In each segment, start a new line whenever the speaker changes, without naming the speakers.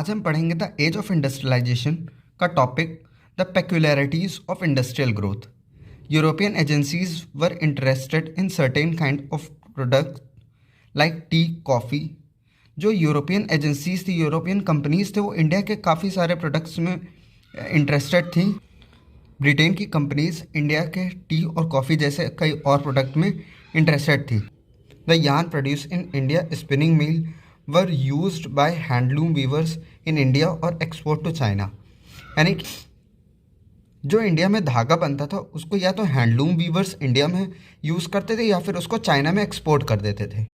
आज हम पढ़ेंगे द एज ऑफ इंडस्ट्रियलाइजेशन का topic the peculiarities of industrial growth. European agencies were interested in certain kind of product like tea coffee. जो European agencies थी, European companies थे, वो India के काफ़ी सारे प्रोडक्ट्स में इंटरेस्टेड थी। ब्रिटेन की कंपनीज इंडिया के टी और कॉफ़ी जैसे कई और प्रोडक्ट में इंटरेस्टेड थी। The yarn produce in India spinning mill were used by handloom viewers in India और एक्सपोर्ट टू चाइना। यानी कि जो इंडिया में धागा बनता था उसको या तो हैंडलूम वीवर्स इंडिया में यूज़ करते थे या फिर उसको चाइना में एक्सपोर्ट कर देते थे।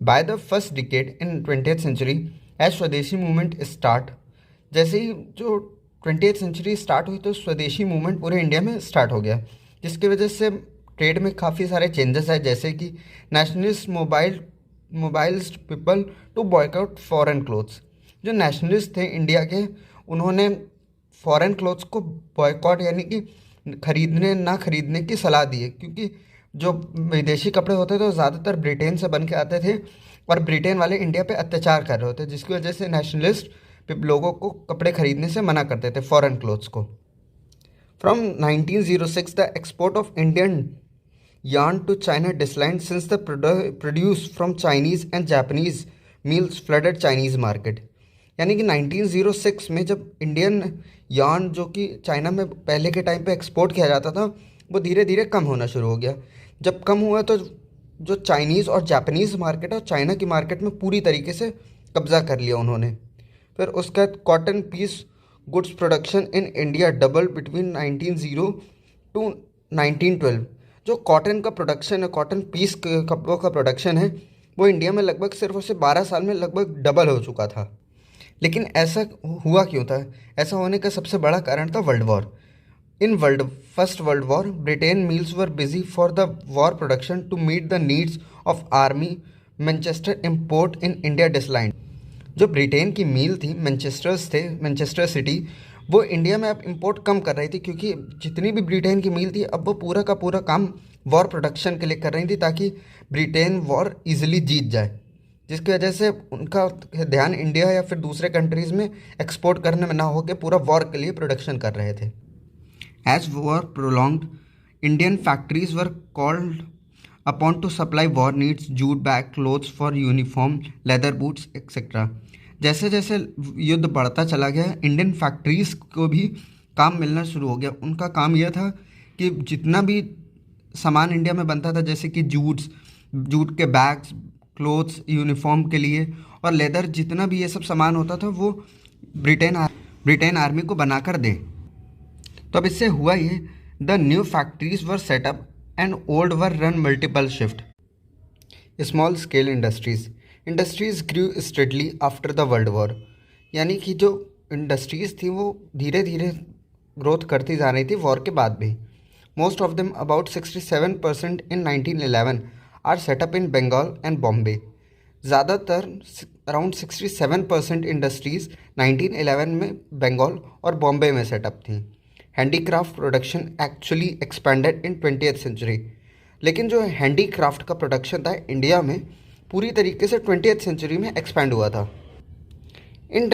By the first decade in 20th century as Swadeshi movement start, जैसे ही जो 20th सेंचुरी स्टार्ट हुई तो स्वदेशी मूवमेंट पूरे इंडिया में स्टार्ट हो गया, जिसकी वजह से ट्रेड में काफ़ी सारे चेंजेस आए, जैसे कि nationalist mobiles people to boycott foreign clothes. जो नेशनलिस्ट थे इंडिया के, उन्होंने फॉरेन क्लोथ्स को बॉयकॉट यानी कि ना खरीदने की सलाह दी है, क्योंकि जो विदेशी कपड़े होते थे वो ज़्यादातर ब्रिटेन से बन के आते थे और ब्रिटेन वाले इंडिया पे अत्याचार कर रहे होते, जिसकी वजह से नेशनलिस्ट लोगों को कपड़े खरीदने से मना करते थे, फॉरेन क्लोथ्स को। From 1906 the export of Indian yarn to China declined since the produce from Chinese and Japanese mills flooded Chinese market। यानी कि 1906 में जब इंडियन यार्न जो कि चाइना में पहले के टाइम पे एक्सपोर्ट किया जाता था वो धीरे धीरे कम होना शुरू हो गया। जब कम हुआ तो जो चाइनीज़ और जापानीज़ मार्केट है चाइना की मार्केट में पूरी तरीके से कब्जा कर लिया उन्होंने। फिर उसके बाद cotton piece goods production in India double between 1900 to 1912। जो कॉटन का प्रोडक्शन है, कॉटन पीस कपड़ों का प्रोडक्शन है, वो इंडिया में लगभग सिर्फ उसे 12 साल में लगभग डबल हो चुका था। लेकिन ऐसा हुआ क्यों था? ऐसा होने का सबसे बड़ा कारण था world war. In first world war Britain mills were busy for the war production to meet the needs of army. Manchester import in India declined. जो ब्रिटेन की मील थी, मैनचेस्टर सिटी, वो इंडिया में अब इंपोर्ट कम कर रही थी, क्योंकि जितनी भी ब्रिटेन की मील थी अब वो पूरा का पूरा काम वॉर प्रोडक्शन के लिए कर रही थी, ताकि ब्रिटेन वॉर इजीली जीत जाए, जिसकी वजह से उनका ध्यान इंडिया या फिर दूसरे कंट्रीज़ में एक्सपोर्ट करने में ना हो के पूरा वॉर के लिए प्रोडक्शन कर रहे थे। As war prolonged Indian factories were called upon to supply war needs, jute bag, clothes for uniform, leather boots etcetera. जैसे जैसे युद्ध बढ़ता चला गया, इंडियन फैक्ट्रीज़ को भी काम मिलना शुरू हो गया। उनका काम यह था कि जितना भी सामान इंडिया में बनता था, जैसे कि जूट के बैग्स, क्लोथ्स यूनिफॉर्म के लिए, और लेदर, जितना भी ये सब सामान होता था वो ब्रिटेन आर्मी को बनाकर दे। तो अब इससे हुआ ये, the new factories were set up and old were run multiple shift. Small scale industries grew steadily after the world war. यानी कि जो इंडस्ट्रीज़ थी वो धीरे धीरे ग्रोथ करती जा रही थी वॉर के बाद भी। Most of them about 67% in 1911 are set up in Bengal and Bombay. ज़्यादातर अराउंड 67% इंडस्ट्रीज़ 1911 में बंगाल और बॉम्बे में सेटअप थी। हैंडीक्राफ्ट प्रोडक्शन एक्चुअली एक्सपेंडेड इन 20th सेंचुरी। लेकिन जो हैंडीक्राफ्ट का प्रोडक्शन था इंडिया में पूरी तरीके से 20th सेंचुरी में एक्सपैंड हुआ था। In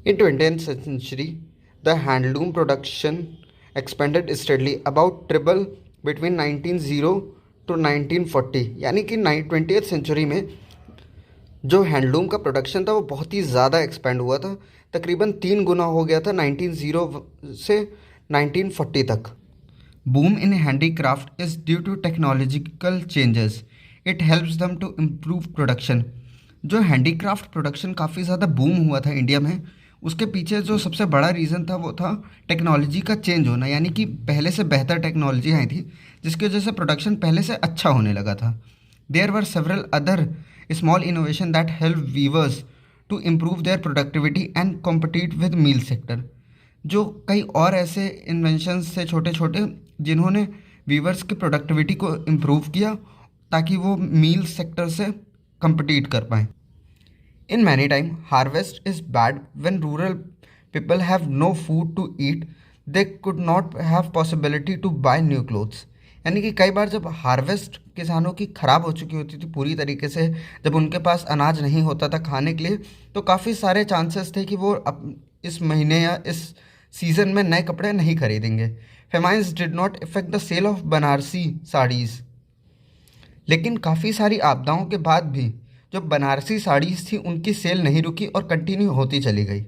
20th century the handloom production expanded steadily about triple between 1900 to 1940। यानी कि 20th सेंचुरी में जो हैंडलूम का प्रोडक्शन था वो बहुत ही ज़्यादा एक्सपेंड हुआ था, तकरीबन 3 गुना हो गया था 1900 से 1940 तक। Boom in handicraft is due to technological changes, it helps them to improve production. जो हैंडीक्राफ्ट प्रोडक्शन काफ़ी ज़्यादा बूम हुआ था इंडिया में, उसके पीछे जो सबसे बड़ा रीज़न था वो था टेक्नोलॉजी का चेंज होना। यानी कि पहले से बेहतर टेक्नोलॉजी आई थी, जिसकी वजह से प्रोडक्शन पहले से अच्छा होने लगा था। There were several other small innovation that help weavers to improve their productivity and compete with mill sector. जो कई और ऐसे इन्वेंशंस थे छोटे छोटे जिन्होंने वीवर्स की प्रोडक्टिविटी को इम्प्रूव किया ताकि वो मील सेक्टर से कम्पिटिट कर पाएँ। In many time harvest is bad when rural people have no food to eat, they could not have possibility to buy new clothes. यानी कि कई बार जब हार्वेस्ट किसानों की ख़राब हो चुकी होती थी पूरी तरीके से, जब उनके पास अनाज नहीं होता था खाने के लिए, तो काफ़ी सारे चांसेस थे कि वो इस महीने या इस सीज़न में नए कपड़े नहीं खरीदेंगे। Famines did not effect the sale of Banarasi saris. लेकिन काफ़ी सारी आपदाओं के बाद भी जो बनारसी साड़ीज़ थी उनकी सेल नहीं रुकी और कंटिन्यू होती चली गई।